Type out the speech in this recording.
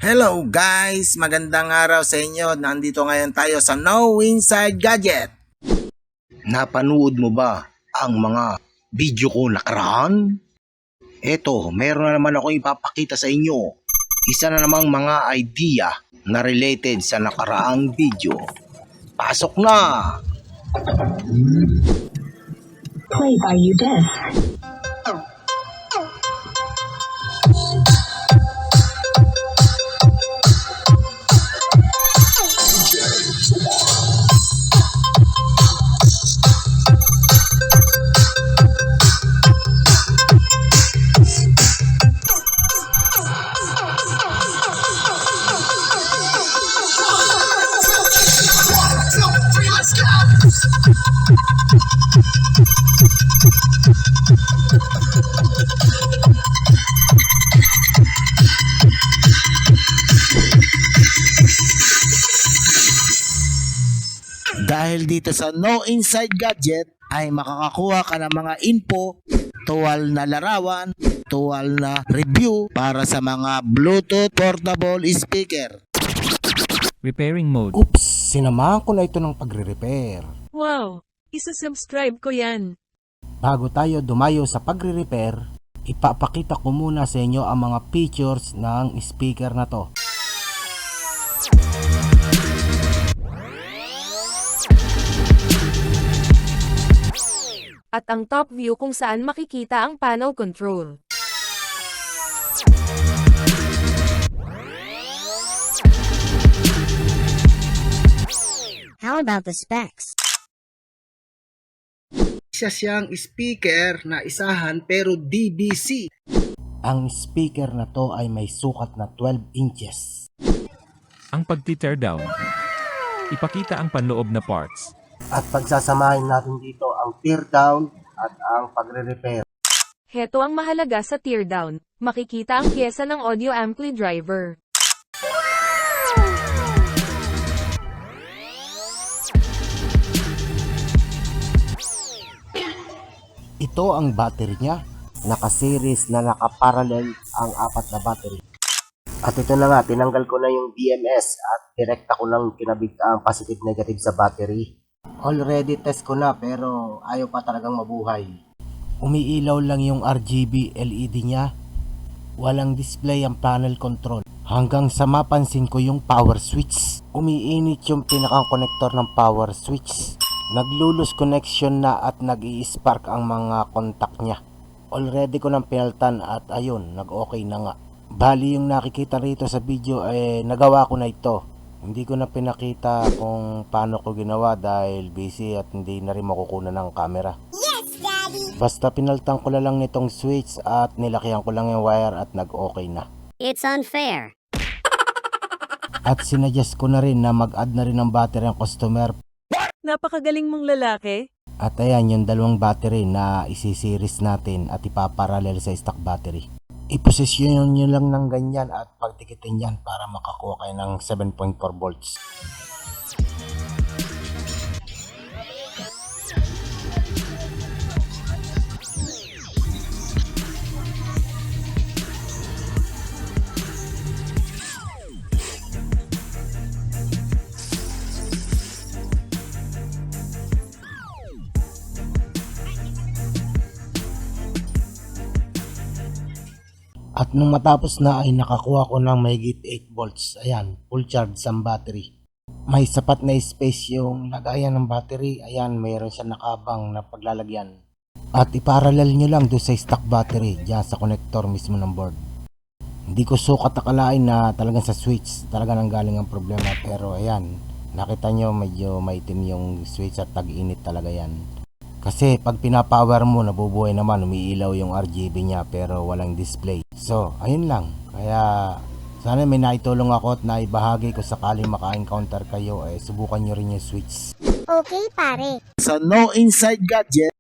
Hello guys! Magandang araw sa inyo. Nandito ngayon tayo sa No Inside Gadget. Napanood mo ba ang mga video ko nakaraan? Eto, meron na naman ako ipapakita sa inyo. Isa na namang mga idea na related sa nakaraang video. Pasok na! Play by Udez. Dahil dito sa No Inside Gadget ay makakakuha ka ng mga info, tuwal na larawan, tuwal na review para sa mga Bluetooth portable speaker. Repairing mode. Oops, sinamahan ko na ito ng pagre-repair. Wow! Isa-subscribe ko yan. Bago tayo dumayo sa pagre-repair, ipapakita ko muna sa inyo ang mga features ng speaker na to. At ang top view kung saan makikita ang panel control. How about the specs? Isa siyang speaker na isahan pero DBC. Ang speaker na to ay may sukat na 12 inches. Ang pag-tear down. Ipakita ang panloob na parts. At pagsasamahin natin dito ang tear down at ang pagre-repair. Heto ang mahalaga sa teardown. Makikita ang pyesa ng audio ampli driver. Ito ang battery niya. Naka-series na naka-parallel ang 4 na battery. At ito na nga, tinanggal ko na yung BMS at direkta ko lang kinabit ang positive-negative sa battery. Already test ko na pero ayaw pa talagang mabuhay. Umiilaw lang yung RGB LED niya. Walang display ang panel control. Hanggang sa mapansin ko yung power switch. Umiinit yung pinakang connector ng power switch. Naglulos connection na at nag-i-spark ang mga contact niya. Already ko nang pinaltan at ayun, nag-okay na nga. Bali yung nakikita rito sa video nagawa ko na ito. Hindi ko na pinakita kung paano ko ginawa dahil busy at hindi na rin makukunan ng camera. Yes, Daddy! Basta pinaltan ko na lang nitong switch at nilakihan ko lang yung wire at nag-okay na. It's unfair. At sinuggest ko na rin na mag-add na rin ng battery ang customer. Napakagaling mong lalaki. At ayan yung dalawang battery na isi-series natin at ipaparallel sa stock battery. Iposisyon nyo lang ng ganyan at pagtikitin yan para makakuha kayo ng 7.4 volts. At nung matapos na ay nakakuha ko ng mahigit 8 volts. Ayan, full charge ang battery. May sapat na space yung lagayan ng battery. Ayan, mayroon siya nakabang na paglalagyan. At iparallel nyo lang doon sa stock battery dyan sa connector mismo ng board. Hindi ko sukat akalain na talagang sa switch talaga nang galing ang problema. Pero ayan, nakita nyo medyo maitim yung switch at tag-init talaga yan. Kasi pag pinapower mo, nabubuhay naman, umiilaw yung RGB niya pero walang display. So, ayun lang. Kaya sana may naitulong ako at naibahagi ko sakaling maka-encounter kayo, subukan nyo rin yung switch. Okay, pare. Sa No Inside Gadget